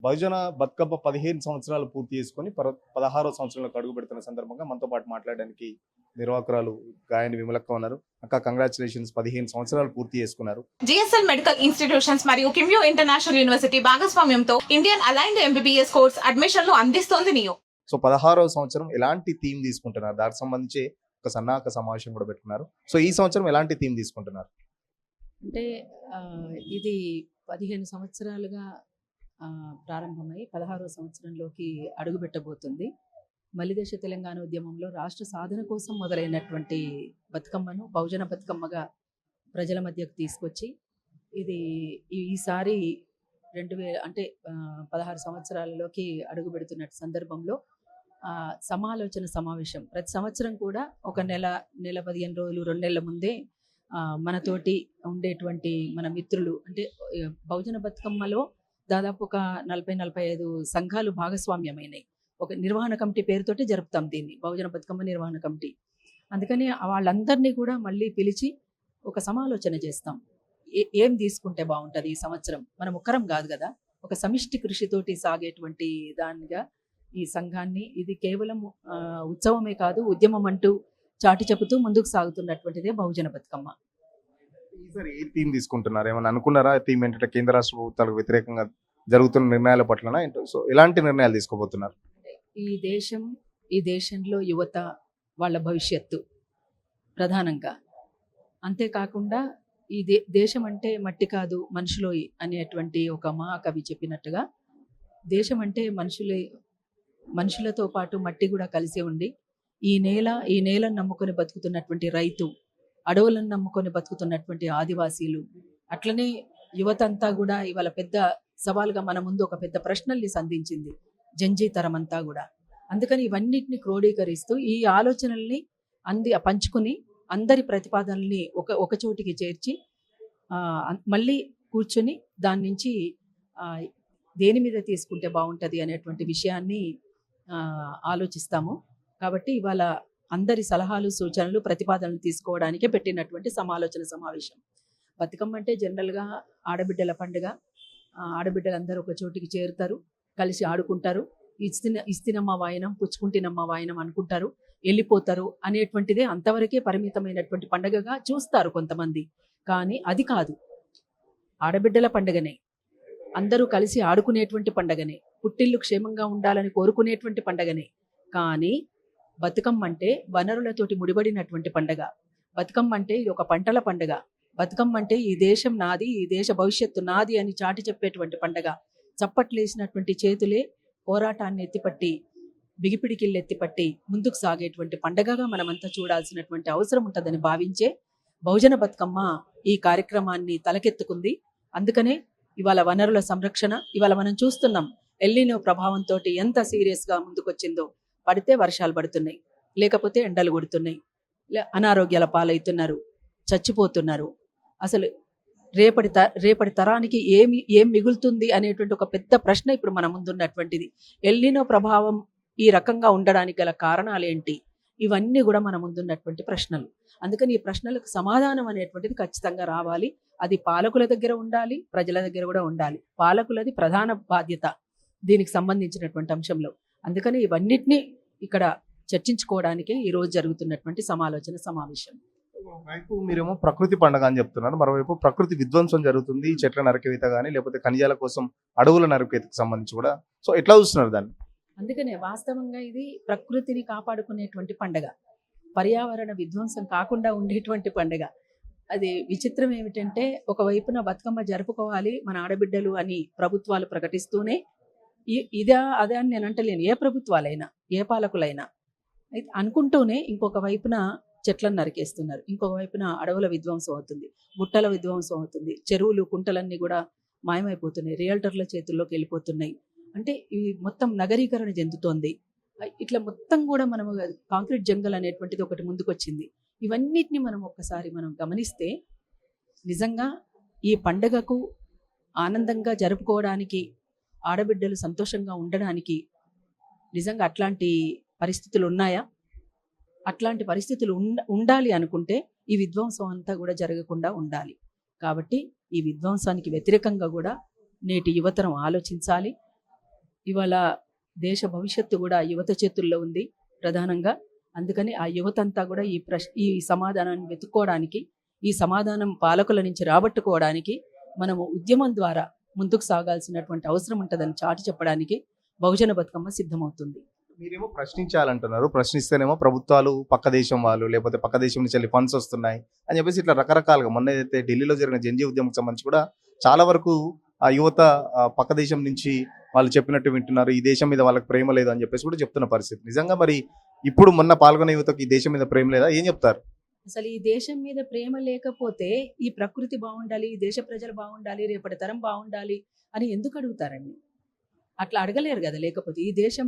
బహుజన బతుకమ్మ 15 సంవత్సరాలు పూర్తి చేసుకొని 16వ సంవత్సరంలోకి అడుగు పెడుతున్న సందర్భంగా మనతో పాటు మాట్లాడడానికి నిర్వాహకురాలు గాయని విమలక్క ఉన్నారు. అక్క, కంగ్రాచులేషన్స్, 15 సంవత్సరాలు పూర్తి చేసుకున్నారు. జిఎస్ఎల్ మెడికల్ ఇన్స్టిట్యూషన్స్ మరియు కిమ్యూ ఇంటర్నేషనల్ యూనివర్సిటీ భాగస్వామ్యంతో ఇండియన్ అలైన్డ్ ఎంబీబీఎస్ కోర్స్ అడ్మిషన్లు అందిస్తోంది నియో. సో 16వ సంవత్సరం ఎలాంటి థీమ్ తీసుకుంటున్నారు? దానికి సంబంధించి ఒక సన్నాహక సమావేశం కూడా పెట్టుకున్నారు. సో ఈ సంవత్సరం ఎలాంటి థీమ్ తీసుకుంటున్నారు? అంటే ఇది 15 సంవత్సరాలుగా ప్రారంభమై 16వ సంవత్సరంలోకి అడుగుపెట్టబోతుంది. మలిదశ తెలంగాణ ఉద్యమంలో రాష్ట్ర సాధన కోసం మొదలైనటువంటి బతుకమ్మను బహుజన బతుకమ్మగా ప్రజల మధ్యకు తీసుకొచ్చి ఇది ఈసారి 16 సంవత్సరాలలోకి అడుగు పెడుతున్న సందర్భంలో సమాలోచన సమావేశం ప్రతి సంవత్సరం కూడా ఒక నెల 15 రోజులు 2 నెలల ముందే మనతోటి ఉండేటువంటి మన మిత్రులు అంటే బహుజన బతుకమ్మలో దాదాపు ఒక 40-45 సంఘాలు భాగస్వామ్యమైనాయి. ఒక నిర్వహణ కమిటీ పేరుతోటి జరుపుతాం దీన్ని, బహుజన బతుకమ్మ నిర్వహణ కమిటీ. అందుకని వాళ్ళందరినీ కూడా మళ్ళీ పిలిచి ఒక సమాలోచన చేస్తాం. ఏం తీసుకుంటే బాగుంటుంది ఈ సంవత్సరం. మనం ఒక్కరం కాదు కదా, ఒక సమిష్టి కృషితోటి సాగేటువంటి దానిగా ఈ సంఘాన్ని, ఇది కేవలం ఉత్సవమే కాదు ఉద్యమం అంటూ చాటి చెబుతూ ముందుకు సాగుతున్నటువంటిదే బహుజన బతుకమ్మ. ఈసారి ఏ థీమ్ తీసుకుంటున్నారు? ఏమన్నా అనుకున్నారా? థీమ్ ఏంటంటే కేంద్ర రాష్ట్ర ప్రభుత్వాలకు వ్యతిరేకంగా జరుగుతున్న నిర్ణయాల పట్లనా ఏంటో, సో ఎలాంటి నిర్ణయాలు తీసుకోబోతున్నారు? ఈ దేశంలో యువత వాళ్ళ భవిష్యత్తు ప్రధానంగా, అంతేకాకుండా ఈ దేశం అంటే మట్టి కాదు మనుషులోయి అనేటువంటి ఒక మహాకవి చెప్పినట్టుగా, దేశం అంటే మనుషులతో పాటు మట్టి కూడా కలిసి ఉండి ఈ నేలను నమ్ముకొని బతుకుతున్నటువంటి రైతు, అడవులను నమ్ముకొని బతుకుతున్నటువంటి ఆదివాసీలు, అట్లనే యువత అంతా కూడా ఇవాళ పెద్ద సవాల్గా మన ముందు ఒక పెద్ద ప్రశ్నల్ని సంధించింది జంజీ తరం అంతా కూడా. అందుకని ఇవన్నిటిని క్రోడీకరిస్తూ ఈ ఆలోచనల్ని పంచుకుని అందరి ప్రతిపాదనల్ని ఒక చోటికి చేర్చి మళ్ళీ కూర్చొని దాని నుంచి దేని మీద తీసుకుంటే బాగుంటుంది అనేటువంటి విషయాన్ని ఆలోచిస్తాము. కాబట్టి ఇవాళ అందరి సలహాలు, సూచనలు, ప్రతిపాదనలు తీసుకోవడానికే పెట్టినటువంటి సమాలోచన సమావేశం. బతుకమ్మ అంటే జనరల్గా ఆడబిడ్డల పండుగ. ఆడబిడ్డలందరూ ఒక చోటికి చేరుతారు, కలిసి ఆడుకుంటారు, ఇస్తినమ్మ వాయనం, పుచ్చుకుంటినమ్మ వాయనం అనుకుంటారు, వెళ్ళిపోతారు అనేటువంటిదే అంతవరకే పరిమితమైనటువంటి పండుగగా చూస్తారు కొంతమంది. కానీ అది కాదు, ఆడబిడ్డల పండుగనే, అందరూ కలిసి ఆడుకునేటువంటి పండుగనే, పుట్టిల్లు క్షేమంగా ఉండాలని కోరుకునేటువంటి పండుగనే. కానీ బతుకమ్మ అంటే వనరులతోటి ముడిపడినటువంటి పండుగ. బతుకమ్మ అంటే ఇది ఒక పంటల పండుగ. బతుకమ్మ అంటే ఈ దేశం నాది, ఈ దేశ భవిష్యత్తు నాది అని చాటి చెప్పేటువంటి పండుగ. చప్పట్లేసినటువంటి చేతులే పోరాటాన్ని ఎత్తిపట్టి, బిగిపిడికిళ్ళు ఎత్తిపట్టి ముందుకు సాగేటువంటి పండుగగా మనమంతా చూడాల్సినటువంటి అవసరం ఉంటుందని భావించే బహుజన బతుకమ్మ ఈ కార్యక్రమాన్ని తలకెత్తుకుంది. అందుకనే ఇవాళ వనరుల సంరక్షణ, ఇవాళ మనం చూస్తున్నాం ఎల్నినో ప్రభావంతో ఎంత సీరియస్గా ముందుకొచ్చిందో. పడితే వర్షాలు పడుతున్నాయి, లేకపోతే ఎండలు కొడుతున్నాయి, అనారోగ్యాల పాలవుతున్నారు, చచ్చిపోతున్నారు. అసలు రేపటి తరానికి ఏం మిగులుతుంది అనేటువంటి ఒక పెద్ద ప్రశ్న ఇప్పుడు మన ముందున్నటువంటిది. ఎల్నినో ప్రభావం ఈ రకంగా ఉండడానికి గల కారణాలు ఏంటి? ఇవన్నీ కూడా మన ముందున్నటువంటి ప్రశ్నలు. అందుకని ఈ ప్రశ్నలకు సమాధానం అనేటువంటిది ఖచ్చితంగా రావాలి. అది పాలకుల దగ్గర ఉండాలి, ప్రజల దగ్గర కూడా ఉండాలి. పాలకులది ప్రధాన బాధ్యత దీనికి సంబంధించినటువంటి అంశంలో. అందుకని ఇవన్నిటినీ ఇక్కడ చర్చించుకోవడానికే ఈరోజు జరుగుతున్నటువంటి సమాలోచన సమావేశం. వైపు మీరేమో ప్రకృతి పండుగ అని చెప్తున్నారు, మరోవైపు ప్రకృతి విధ్వంసం జరుగుతుంది, చెట్ల నరకవేత కానీ లేకపోతే ఖనిజాల కోసం అడవుల నరకవేతకు సంబంధించి కూడా. సో ఎట్లా చూస్తున్నారు దాన్ని? అందుకనే వాస్తవంగా ఇది ప్రకృతిని కాపాడుకునేటువంటి పండుగ, పర్యావరణ విధ్వంసం కాకుండా ఉండేటువంటి పండుగ. అది విచిత్రం ఏమిటంటే, ఒకవైపున బతుకమ్మ జరుపుకోవాలి మన ఆడబిడ్డలు అని ప్రభుత్వాలు ప్రకటిస్తూనే, అదే అని నేను అంటలేను, ఏ ప్రభుత్వాలైనా ఏ పాలకులైనా అనుకుంటూనే ఇంకొక వైపున చెట్లను నరికేస్తున్నారు, ఇంకొక వైపున అడవుల విధ్వంసం అవుతుంది, గుట్టల విధ్వంసం అవుతుంది, చెరువులు కుంటలన్నీ కూడా మాయమైపోతున్నాయి, రియల్టర్ల చేతుల్లోకి వెళ్ళిపోతున్నాయి. అంటే ఇవి మొత్తం నగరీకరణ చెందుతోంది. ఇట్లా మొత్తం కూడా మనము కాంక్రీట్ జంగల్ అనేటువంటిది ఒకటి ముందుకొచ్చింది. ఇవన్నిటిని ఒక్కసారి మనం గమనిస్తే నిజంగా ఈ పండగకు ఆనందంగా జరుపుకోవడానికి, ఆడబిడ్డలు సంతోషంగా ఉండడానికి నిజంగా అట్లాంటి పరిస్థితులు ఉన్నాయా? అట్లాంటి పరిస్థితులు ఉండాలి అనుకుంటే ఈ విధ్వంసం అంతా కూడా జరగకుండా ఉండాలి. కాబట్టి ఈ విధ్వంసానికి వ్యతిరేకంగా కూడా నేటి యువతరం ఆలోచించాలి. ఇవాళ దేశ భవిష్యత్తు కూడా యువత చేతుల్లో ఉంది ప్రధానంగా. అందుకని ఆ యువత అంతా కూడా ఈ సమాధానాన్ని వెతుక్కోవడానికి, ఈ సమాధానం పాలకుల నుంచి రాబట్టుకోవడానికి మనము ఉద్యమం ద్వారా ముందుకు సాగాల్సినటువంటి అవసరం ఉంటుందని చాటి చెప్పడానికి బహుజన బతుకమ్మ సిద్ధమవుతుంది. మీరేమో ప్రశ్నించాలంటున్నారు, ప్రశ్నిస్తేనేమో ప్రభుత్వాలు పక్క దేశం వాళ్ళు లేకపోతే పక్క దేశం నుంచి వెళ్ళి ఫండ్స్ వస్తున్నాయి అని చెప్పేసి ఇట్లా రకరకాలుగా మొన్న అయితే ఢిల్లీలో జరిగిన జంజీ ఉద్యమం సంబంధించి కూడా చాలా వరకు ఆ యువత పక్క దేశం నుంచి వాళ్ళు చెప్పినట్టు వింటున్నారు, ఈ దేశం మీద వాళ్ళకి ప్రేమ లేదు అని చెప్పేసి కూడా చెప్తున్న పరిస్థితి. నిజంగా మరి ఇప్పుడు మొన్న పాల్గొనే యువతకు ఈ దేశం మీద ప్రేమ లేదా, ఏం చెప్తారు? అసలు ఈ దేశం మీద ప్రేమ లేకపోతే ఈ ప్రకృతి బాగుండాలి, ఈ దేశ ప్రజలు బాగుండాలి, రేపటి తరం బాగుండాలి అని ఎందుకు అడుగుతారండి? అట్లా అడగలేరు కదా. లేకపోతే ఈ దేశం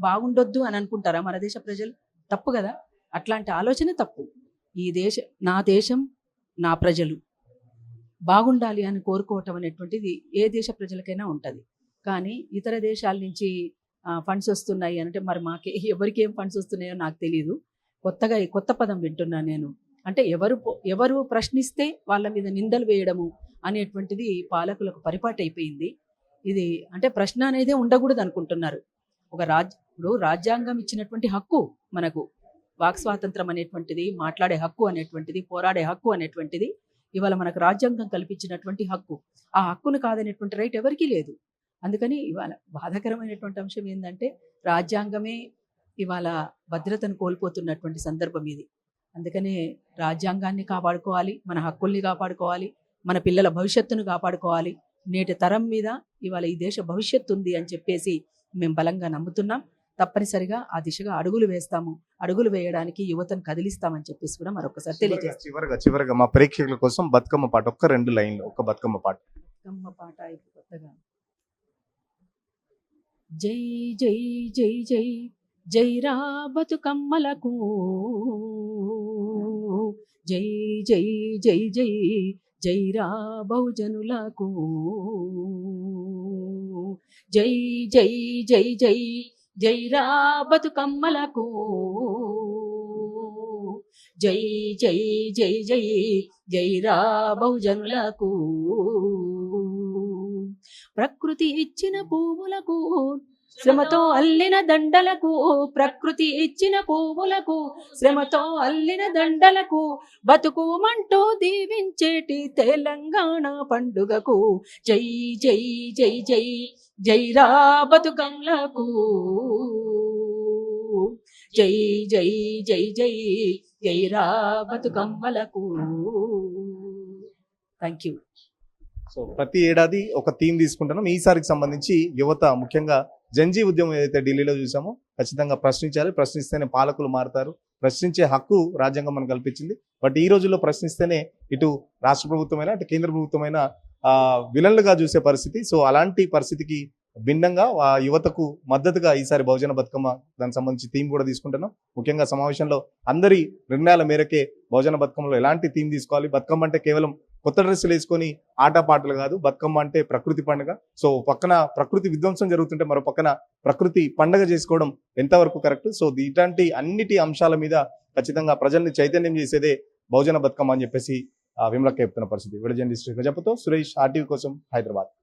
బాగుండొద్దు అని అనుకుంటారా మన దేశ ప్రజలు? తప్పు కదా. అట్లాంటి ఆలోచన తప్పు. నా దేశం నా ప్రజలు బాగుండాలి అని కోరుకోవటం అనేటువంటిది ఏ దేశ ప్రజలకైనా ఉంటుంది. కానీ ఇతర దేశాల నుంచి ఫండ్స్ వస్తున్నాయి అంటే మరి ఎవరికి ఏం ఫండ్స్ వస్తున్నాయో నాకు తెలియదు. కొత్తగా ఈ కొత్త పదం వింటున్నాను నేను. అంటే ఎవరు ప్రశ్నిస్తే వాళ్ళ మీద నిందలు వేయడము అనేటువంటిది పాలకులకు పరిపాటి అయిపోయింది. ఇది అంటే ప్రశ్న అనేదే ఉండకూడదు అనుకుంటున్నారు. ఇప్పుడు రాజ్యాంగం ఇచ్చినటువంటి హక్కు మనకు, వాక్ స్వాతంత్రం అనేటువంటిది, మాట్లాడే హక్కు అనేటువంటిది, పోరాడే హక్కు అనేటువంటిది ఇవాళ మనకు రాజ్యాంగం కల్పించినటువంటి హక్కు. ఆ హక్కును కాదనేటువంటి రైట్ ఎవరికీ లేదు. అందుకని ఇవాళ బాధాకరమైనటువంటి అంశం ఏంటంటే రాజ్యాంగమే ఇవాళ భద్రతను కోల్పోతున్నటువంటి సందర్భం ఇది. అందుకనే రాజ్యాంగాన్ని కాపాడుకోవాలి, మన హక్కుల్ని కాపాడుకోవాలి, మన పిల్లల భవిష్యత్తును కాపాడుకోవాలి. నేటి తరం మీద ఇవాళ ఈ దేశ భవిష్యత్తు ఉంది అని చెప్పేసి మేము బలంగా నమ్ముతున్నాం. తప్పనిసరిగా ఆ దిశగా అడుగులు వేస్తాము, అడుగులు వేయడానికి యువతను కదిలిస్తామని చెప్పేసి కూడా మరొకసారి తెలియజేస్తాం. చివరగా మా ప్రేక్షకుల కోసం బతుకమ్మ పాట ఒక్క 2 లైన్లు, ఒక బతుకమ్మ పాట. బతుకమ్మ పాట ఇప్పుడు కొత్తగా జై జై జై జై జై రా బతుకమ్మలకు, జై జై జై జై జై రా బహుజనులకు, జై జై జై జై జై రా బతుకమ్మలకు, జై జై జై జై జై రా బహుజనులకు. ప్రకృతి ఇచ్చిన పువ్వులకు, శ్రమతో అల్లిన దండలకు, ప్రకృతి ఇచ్చిన పువ్వులకు, శ్రమతో అల్లిన దండలకు, బతుకుమంటూ దీవించేటి తెలంగాణ పండుగకు, జై జై జై జై జై రా బతుకమ్మలకు, జై జై జై జై జై రా బతుకమ్మలకు. Thank you. సో ప్రతి ఏడాది ఒక థీమ్ తీసుకుంటున్నాం. ఈసారికి సంబంధించి యువత ముఖ్యంగా జంజీ ఉద్యమం ఏదైతే ఢిల్లీలో చూసామో ఖచ్చితంగా ప్రశ్నించాలి, ప్రశ్నిస్తేనే పాలకులు మారుతారు, ప్రశ్నించే హక్కు రాజ్యాంగం మనకు కల్పించింది. బట్ ఈ రోజుల్లో ప్రశ్నిస్తేనే ఇటు రాష్ట్ర ప్రభుత్వమైనా అటు కేంద్ర ప్రభుత్వమైనా విలన్లుగా చూసే పరిస్థితి. సో అలాంటి పరిస్థితికి భిన్నంగా ఆ యువతకు మద్దతుగా ఈసారి బహుజన బతుకమ్మ దానికి సంబంధించి థీమ్ కూడా తీసుకుంటున్నాం. ముఖ్యంగా సమావేశంలో అందరి నిర్ణయాల మేరకే బహుజన బతుకమ్మలో ఎలాంటి థీమ్ తీసుకోవాలి, బతుకమ్మ అంటే కేవలం కొత్త డ్రెస్సులు వేసుకొని ఆటపాటలు కాదు, బతుకమ్మ అంటే ప్రకృతి పండుగ. సో పక్కన ప్రకృతి విధ్వంసం జరుగుతుంటే మరో పక్కన ప్రకృతి పండుగ చేసుకోవడం ఎంతవరకు కరెక్ట్? సో ఇట్లాంటి అన్నిటి అంశాల మీద ఖచ్చితంగా ప్రజల్ని చైతన్యం చేసేదే బహుజన బతుకమ్మ అని చెప్పేసి విమలక్క చెప్తున్న పరిస్థితి. విడజన్ డిస్ట్రిక్ట్ గజపతో సురేష్, RTV కోసం, హైదరాబాద్.